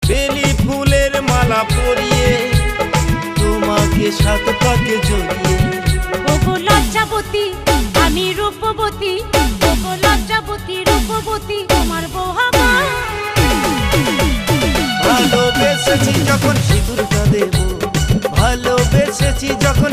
বেলি ফুলের মালা পরিয়ে তোমাকে সাত পাকে জড়িয়ে। ওগো লজ্জাবতী আমি রূপবতী, ওগো লজ্জাবতী রূপবতী তোমার বউ হব। ভালোবেসেছি যখন সিঁদুরটা দেব, ভালোবেসেছি যখন